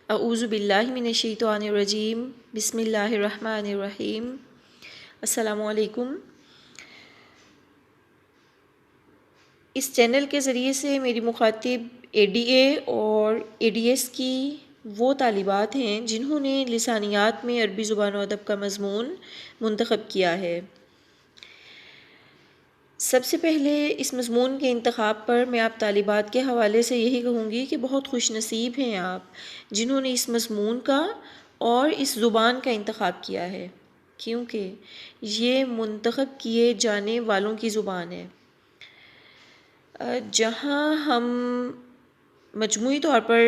اعوذ باللہ من الشیطان الرجیم، بسم اللہ الرحمن الرحیم۔ السلام علیکم۔ اس چینل کے ذریعے سے میری مخاطب اے ڈی اے اور اے ڈی ایس کی وہ طالبات ہیں جنہوں نے لسانیات میں عربی زبان و ادب کا مضمون منتخب کیا ہے۔ سب سے پہلے اس مضمون کے انتخاب پر میں آپ طالبات کے حوالے سے یہی کہوں گی کہ بہت خوش نصیب ہیں آپ جنہوں نے اس مضمون کا اور اس زبان کا انتخاب کیا ہے، کیونکہ یہ منتخب کیے جانے والوں کی زبان ہے۔ جہاں ہم مجموعی طور پر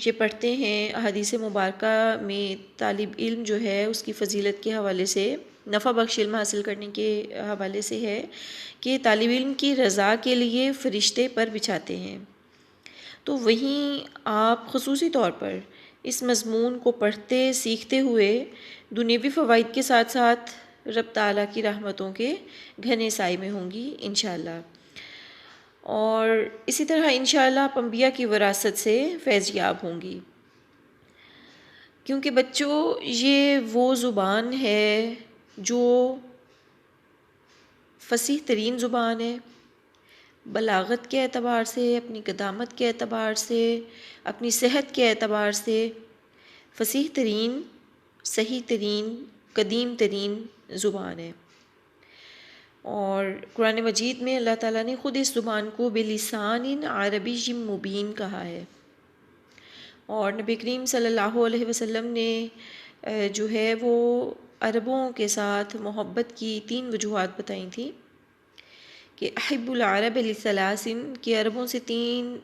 یہ پڑھتے ہیں احادیث مبارکہ میں طالب علم جو ہے اس کی فضیلت کے حوالے سے، نفع بخش علم حاصل کرنے کے حوالے سے ہے کہ طالب علم کی رضا کے لیے فرشتے پر بچھاتے ہیں، تو وہیں آپ خصوصی طور پر اس مضمون کو پڑھتے سیکھتے ہوئے دنیوی فوائد کے ساتھ ساتھ رب تعالیٰ کی رحمتوں کے گھنے سائے میں ہوں گی انشاءاللہ، اور اسی طرح انشاءاللہ آپ انبیاء کی وراثت سے فیض یاب ہوں گی، کیونکہ بچوں یہ وہ زبان ہے جو فصیح ترین زبان ہے، بلاغت کے اعتبار سے، اپنی قدامت کے اعتبار سے، اپنی صحت کے اعتبار سے فصیح ترین، صحیح ترین، قدیم ترین زبان ہے۔ اور قرآن مجید میں اللہ تعالیٰ نے خود اس زبان کو بلسان عربی مبین کہا ہے، اور نبی کریم صلی اللہ علیہ وسلم نے جو ہے وہ عربوں کے ساتھ محبت کی 3 وجوہات بتائی تھیں کہ احب العرب لثلاث، کہ عربوں سے 3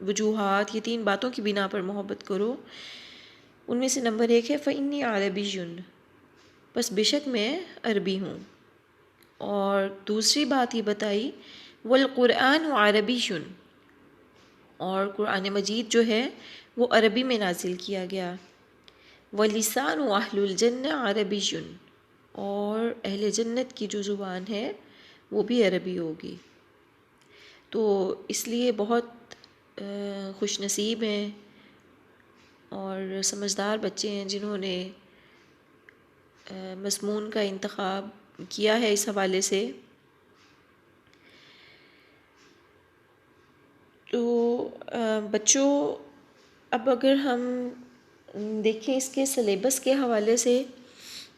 وجوہات، یہ 3 باتوں کی بنا پر محبت کرو۔ ان میں سے نمبر 1 ہے فإنی عربی، بس بے شک میں عربی ہوں، اور دوسری بات یہ بتائی والقرآن عربی، اور قرآن مجید جو ہے وہ عربی میں نازل کیا گیا، ولسان اہل الجنہ عربی، اور اہل جنت کی جو زبان ہے وہ بھی عربی ہوگی۔ تو اس لیے بہت خوش نصیب ہیں اور سمجھدار بچے ہیں جنہوں نے مضمون کا انتخاب کیا ہے اس حوالے سے۔ تو بچوں اب اگر ہم دیکھیں اس کے سلیبس کے حوالے سے،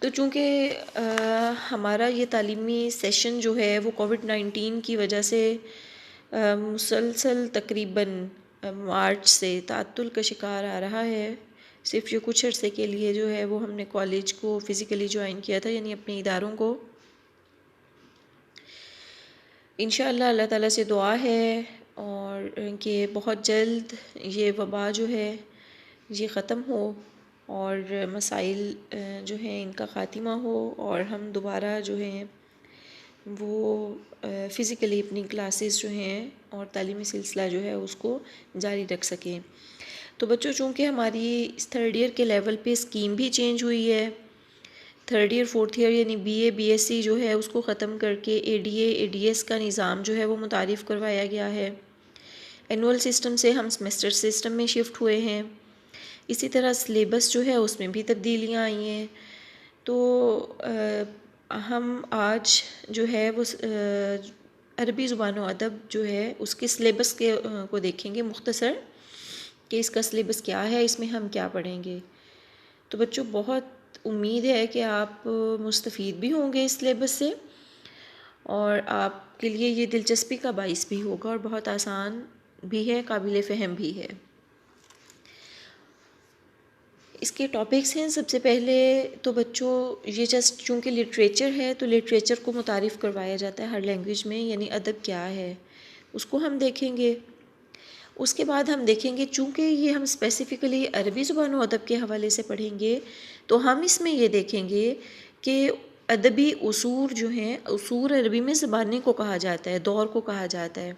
تو چونکہ ہمارا یہ تعلیمی سیشن جو ہے وہ کووڈ-19 کی وجہ سے مسلسل تقریباً مارچ سے تعطل کا شکار آ رہا ہے، صرف یہ کچھ عرصے کے لیے جو ہے وہ ہم نے کالج کو فزیکلی جوائن کیا تھا، یعنی اپنے اداروں کو۔ انشاءاللہ اللہ تعالیٰ سے دعا ہے اور کہ بہت جلد یہ وبا جو ہے یہ ختم ہو اور مسائل جو ہیں ان کا خاتمہ ہو، اور ہم دوبارہ جو ہیں وہ فزیکلی اپنی کلاسز جو ہیں اور تعلیمی سلسلہ جو ہے اس کو جاری رکھ سکیں۔ تو بچوں چونکہ ہماری اس 3rd ایئر کے لیول پہ اسکیم بھی چینج ہوئی ہے، 3rd ایئر 4th ایئر یعنی B A B S C جو ہے اس کو ختم کر کے A D A A D S کا نظام جو ہے وہ متعارف کروایا گیا ہے، اینول سسٹم سے ہم سیمسٹر سسٹم میں شفٹ ہوئے ہیں، اسی طرح سلیبس جو ہے اس میں بھی تبدیلیاں آئی ہیں۔ تو ہم آج جو ہے وہ عربی زبان و ادب جو ہے اس کے سلیبس کو دیکھیں گے مختصر، کہ اس کا سلیبس کیا ہے، اس میں ہم کیا پڑھیں گے۔ تو بچوں بہت امید ہے کہ آپ مستفید بھی ہوں گے اس سلیبس سے، اور آپ کے لیے یہ دلچسپی کا باعث بھی ہوگا اور بہت آسان بھی ہے، قابل فہم بھی ہے۔ اس کے ٹاپکس ہیں، سب سے پہلے تو بچوں یہ جسٹ چونکہ لٹریچر ہے تو لٹریچر کو متعارف کروایا جاتا ہے ہر لینگویج میں، یعنی ادب کیا ہے اس کو ہم دیکھیں گے۔ اس کے بعد ہم دیکھیں گے چونکہ یہ ہم اسپیسیفکلی عربی زبان و ادب کے حوالے سے پڑھیں گے، تو ہم اس میں یہ دیکھیں گے کہ ادبی اصول جو ہیں، اصول عربی میں زبانیں کو کہا جاتا ہے، دور کو کہا جاتا ہے،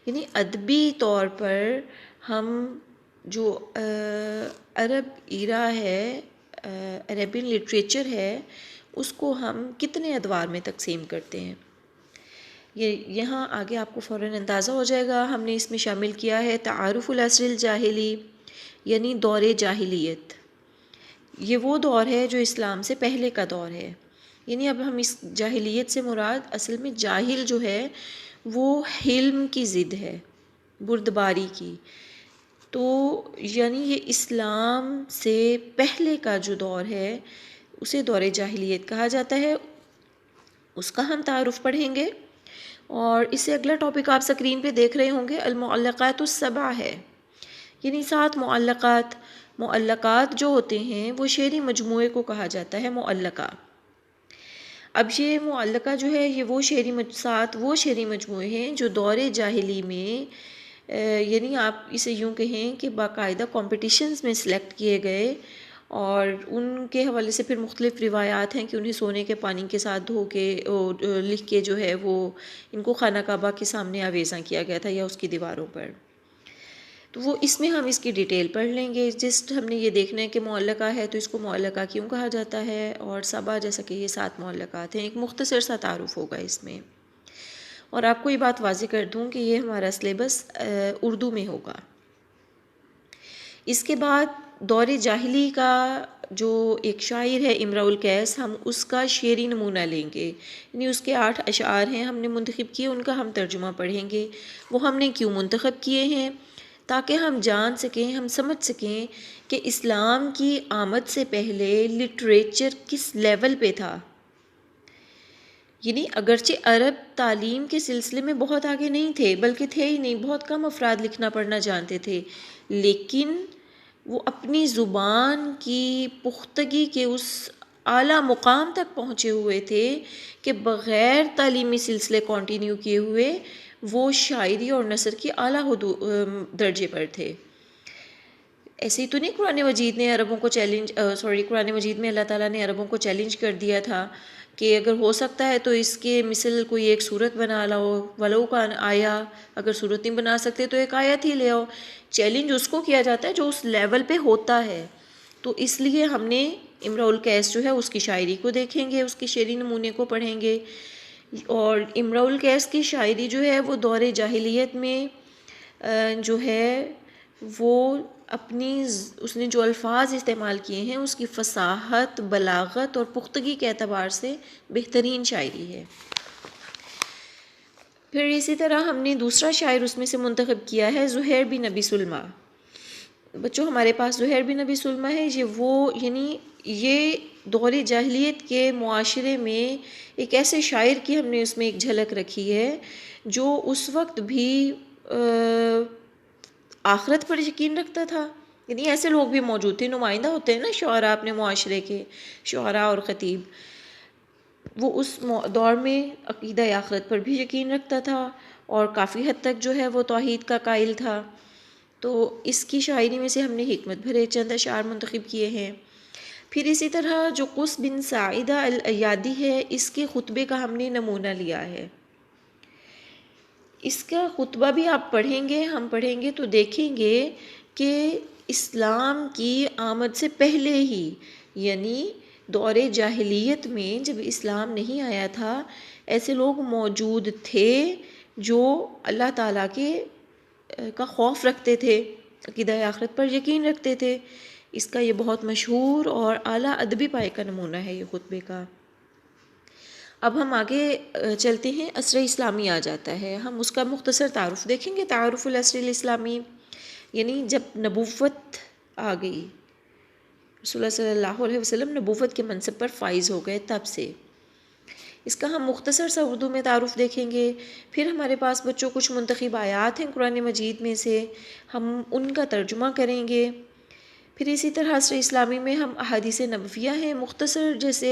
یعنی ادبی طور پر ہم جو عرب ایرا ہے، عربین لٹریچر ہے، اس کو ہم کتنے ادوار میں تقسیم کرتے ہیں۔ یہاں آگے آپ کو فوراً اندازہ ہو جائے گا، ہم نے اس میں شامل کیا ہے تعارف العصر الجاہلی، یعنی دور جاہلیت، یہ وہ دور ہے جو اسلام سے پہلے کا دور ہے. یعنی اب ہم اس جاہلیت سے مراد اصل میں جاہل جو ہے وہ حلم کی ضد ہے، بردباری کی. تو یعنی یہ اسلام سے پہلے کا جو دور ہے اسے دور جاہلیت کہا جاتا ہے. اس کا ہم تعارف پڑھیں گے. اور اس سے اگلا ٹاپک آپ اسکرین پہ دیکھ رہے ہوں گے، المعلقات السبع ہے، یعنی 7 معلقات. معلقات جو ہوتے ہیں وہ شعری مجموعے کو کہا جاتا ہے معلقہ. اب یہ معلقہ جو ہے یہ وہ 7 وہ شعری مجموعے ہیں جو دور جاہلی میں یعنی آپ اسے یوں کہیں کہ باقاعدہ کمپٹیشنز میں سلیکٹ کیے گئے، اور ان کے حوالے سے پھر مختلف روایات ہیں کہ انہیں سونے کے پانی کے ساتھ دھو کے لکھ کے جو ہے وہ ان کو خانہ کعبہ کے سامنے آویزاں کیا گیا تھا یا اس کی دیواروں پر. تو وہ اس میں ہم اس کی ڈیٹیل پڑھ لیں گے. جسٹ ہم نے یہ دیکھنا ہے کہ معلقہ ہے تو اس کو معلقہ کیوں کہا جاتا ہے، اور سبع جیسا کہ یہ 7 معلقات ہیں. ایک مختصر سا تعارف ہوگا اس میں. اور آپ کو یہ بات واضح کر دوں کہ یہ ہمارا سلیبس اردو میں ہوگا. اس کے بعد دور جاہلی کا جو ایک شاعر ہے امرؤ القیس، ہم اس کا شعری نمونہ لیں گے. یعنی اس کے 8 اشعار ہیں ہم نے منتخب کیے، ان کا ہم ترجمہ پڑھیں گے. وہ ہم نے کیوں منتخب کیے ہیں؟ تاکہ ہم جان سکیں، ہم سمجھ سکیں کہ اسلام کی آمد سے پہلے لٹریچر کس لیول پہ تھا. یعنی اگرچہ عرب تعلیم کے سلسلے میں بہت آگے نہیں تھے، بلکہ تھے ہی نہیں، بہت کم افراد لکھنا پڑھنا جانتے تھے، لیکن وہ اپنی زبان کی پختگی کے اس اعلیٰ مقام تک پہنچے ہوئے تھے کہ بغیر تعلیمی سلسلے کنٹینیو کیے ہوئے وہ شاعری اور نثر کی اعلیٰ درجے پر تھے. ایسے ہی تو نہیں قرآن مجید نے عربوں کو قرآن مجید میں اللہ تعالیٰ نے عربوں کو چیلنج کر دیا تھا کہ اگر ہو سکتا ہے تو اس کے مثل کوئی ایک صورت بنا لاؤ، ولو کان آیا، اگر صورت نہیں بنا سکتے تو ایک آیت ہی لے آؤ. چیلنج اس کو کیا جاتا ہے جو اس لیول پہ ہوتا ہے. تو اس لیے ہم نے امرؤ القیس جو ہے اس کی شاعری کو دیکھیں گے، اس کی شعری نمونے کو پڑھیں گے. اور امرؤ القیس کی شاعری جو ہے وہ دور جاہلیت میں جو ہے وہ اس نے جو الفاظ استعمال کیے ہیں اس کی فصاحت، بلاغت اور پختگی کے اعتبار سے بہترین شاعری ہے. پھر اسی طرح ہم نے دوسرا شاعر اس میں سے منتخب کیا ہے زہیر بن ابی سلمہ. بچوں ہمارے پاس زہیر بن ابی سلمہ ہے، یہ دور جاہلیت کے معاشرے میں ایک ایسے شاعر کی ہم نے اس میں ایک جھلک رکھی ہے جو اس وقت بھی آخرت پر یقین رکھتا تھا. یعنی ایسے لوگ بھی موجود تھے، نمائندہ ہوتے ہیں نا شعراء اپنے معاشرے کے، شعراء اور خطیب. وہ اس دور میں عقیدہ آخرت پر بھی یقین رکھتا تھا اور کافی حد تک جو ہے وہ توحید کا قائل تھا. تو اس کی شاعری میں سے ہم نے حکمت بھرے چند اشعار منتخب کیے ہیں. پھر اسی طرح جو قس بن ساعدہ الایادی ہے، اس کے خطبے کا ہم نے نمونہ لیا ہے. اس کا خطبہ بھی آپ پڑھیں گے، ہم پڑھیں گے تو دیکھیں گے کہ اسلام کی آمد سے پہلے ہی، یعنی دور جاہلیت میں جب اسلام نہیں آیا تھا، ایسے لوگ موجود تھے جو اللہ تعالیٰ کا خوف رکھتے تھے، عقیدہ آخرت پر یقین رکھتے تھے. اس کا یہ بہت مشہور اور اعلیٰ ادبی پائے کا نمونہ ہے یہ خطبے کا. اب ہم آگے چلتے ہیں، عصر اسلامی آ جاتا ہے، ہم اس کا مختصر تعارف دیکھیں گے. تعارف العصر الاسلامی یعنی جب نبوت آ گئی، رسول اللہ صلی اللہ علیہ وسلم نبوت کے منصب پر فائز ہو گئے، تب سے اس کا ہم مختصر سا اردو میں تعارف دیکھیں گے. پھر ہمارے پاس بچوں کچھ منتخب آیات ہیں قرآن مجید میں سے، ہم ان کا ترجمہ کریں گے. پھر اسی طرح عصر اسلامی میں ہم احادیث نبویہ ہیں مختصر، جیسے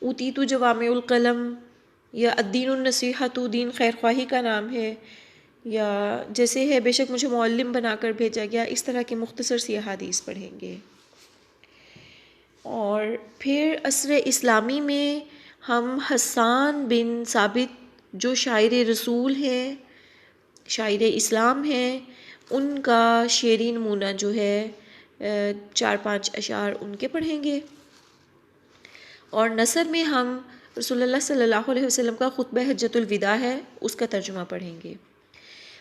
اوتیت جوامع القلم یا الدین النصیحۃ، دین خیر خواہی کا نام ہے، یا جیسے ہے بے شک مجھے معلم بنا کر بھیجا گیا. اس طرح کی مختصر سی احادیث پڑھیں گے. اور پھر عصر اسلامی میں ہم حسان بن ثابت جو شاعر رسول ہیں، شاعر اسلام ہیں، ان کا شعری نمونہ جو ہے 4-5 اشعار ان کے پڑھیں گے. اور نثر میں ہم رسول اللہ صلی اللہ علیہ وسلم کا خطبہ حجۃ الوداع ہے، اس کا ترجمہ پڑھیں گے.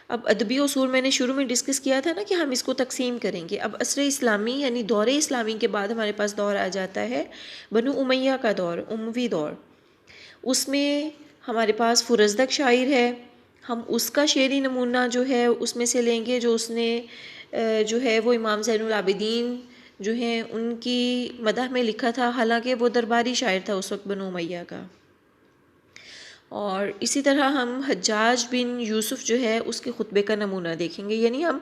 اب ادبی اصول میں نے شروع میں ڈسکس کیا تھا نا کہ ہم اس کو تقسیم کریں گے. اب عصر اسلامی یعنی دور اسلامی کے بعد ہمارے پاس دور آ جاتا ہے بنو امیہ کا دور، اموی دور. اس میں ہمارے پاس فرزدق شاعر ہے، ہم اس کا شعری نمونہ جو ہے اس میں سے لیں گے جو اس نے جو ہے وہ امام زین العابدین جو ہیں ان کی مدح میں لکھا تھا، حالانکہ وہ درباری شاعر تھا اس وقت بنو امیہ کا. اور اسی طرح ہم حجاج بن یوسف جو ہے اس کے خطبے کا نمونہ دیکھیں گے. یعنی ہم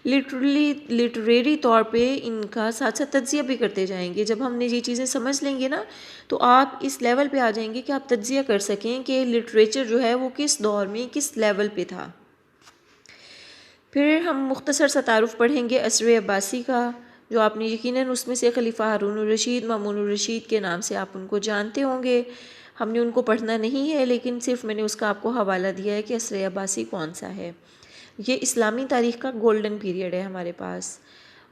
لٹریری طور پہ ان کا ساتھ ساتھ تجزیہ بھی کرتے جائیں گے. جب ہم نے یہ چیزیں سمجھ لیں گے نا تو آپ اس لیول پہ آ جائیں گے کہ آپ تجزیہ کر سکیں کہ لٹریچر جو ہے وہ کس دور میں کس لیول پہ تھا. پھر ہم مختصر سا تعارف پڑھیں گے عصر عباسی کا، جو آپ نے یقیناً اس میں سے خلیفہ ہارون الرشید، مامون الرشید کے نام سے آپ ان کو جانتے ہوں گے. ہم نے ان کو پڑھنا نہیں ہے لیکن صرف میں نے اس کا آپ کو حوالہ دیا ہے کہ عصر عباسی کون سا ہے. یہ اسلامی تاریخ کا گولڈن پیریڈ ہے ہمارے پاس.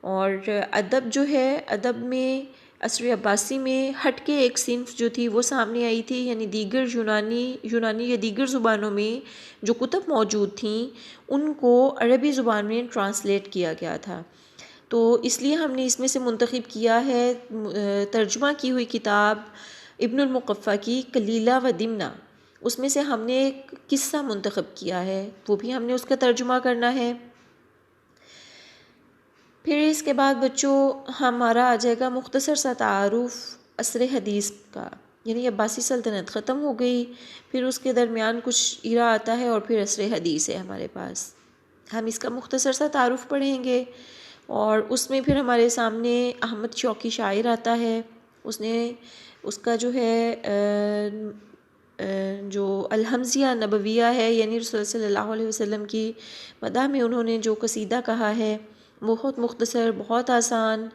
اور ادب جو ہے، ادب میں عصر عباسی میں ہٹ کے ایک صنف جو تھی وہ سامنے آئی تھی، یعنی دیگر یونانی یا دیگر زبانوں میں جو کتب موجود تھیں ان کو عربی زبان میں ٹرانسلیٹ کیا گیا تھا. تو اس لیے ہم نے اس میں سے منتخب کیا ہے ترجمہ کی ہوئی کتاب ابن المقفع کی کلیلہ و دمنہ. اس میں سے ہم نے ایک قصہ منتخب کیا ہے، وہ بھی ہم نے اس کا ترجمہ کرنا ہے. پھر اس کے بعد بچوں ہمارا آ جائے گا مختصر سا تعارف عصر حدیث کا. یعنی عباسی سلطنت ختم ہو گئی، پھر اس کے درمیان کچھ ایرا آتا ہے اور پھر عصر حدیث ہے ہمارے پاس. ہم اس کا مختصر سا تعارف پڑھیں گے اور اس میں پھر ہمارے سامنے احمد شوقی شاعر آتا ہے. اس کا جو ہے جو الحمزیہ نبویہ ہے، یعنی رسول صلی اللہ علیہ وسلم کی مدح میں انہوں نے جو قصیدہ کہا ہے، بہت مختصر، بہت آسان،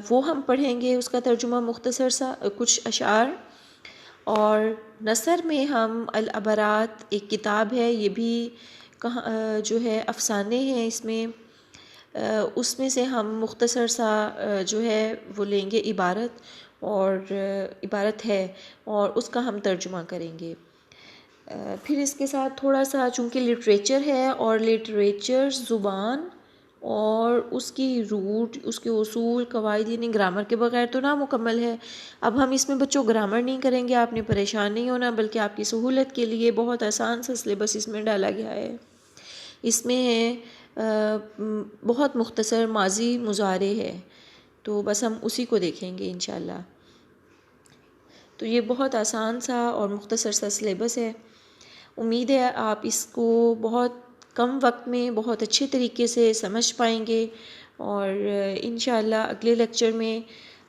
وہ ہم پڑھیں گے. اس کا ترجمہ مختصر سا کچھ اشعار. اور نثر میں ہم العبرات ایک کتاب ہے، یہ بھی جو ہے افسانے ہیں اس میں میں سے ہم مختصر سا جو ہے وہ لیں گے عبارت ہے اور اس کا ہم ترجمہ کریں گے. پھر اس کے ساتھ تھوڑا سا چونکہ لٹریچر ہے اور لٹریچر زبان اور اس کی روٹ، اس کے اصول قواعد یعنی گرامر کے بغیر تو نامکمل ہے. اب ہم اس میں بچوں گرامر نہیں کریں گے، آپ نے پریشان نہیں ہونا، بلکہ آپ کی سہولت کے لیے بہت آسان سا سلیبس اس میں ڈالا گیا ہے. اس میں بہت مختصر ماضی مضارع ہے، تو بس ہم اسی کو دیکھیں گے انشاءاللہ. تو یہ بہت آسان سا اور مختصر سا سلیبس ہے. امید ہے آپ اس کو بہت کم وقت میں بہت اچھے طریقے سے سمجھ پائیں گے. اور انشاءاللہ اگلے لیکچر میں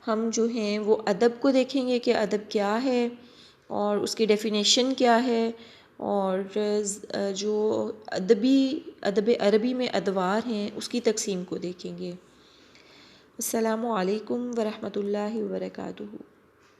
ہم جو ہیں وہ ادب کو دیکھیں گے کہ ادب کیا ہے اور اس کی ڈیفینیشن کیا ہے، اور جو ادب عربی میں ادوار ہیں اس کی تقسیم کو دیکھیں گے. السلام علیکم ورحمۃ اللہ وبرکاتہ.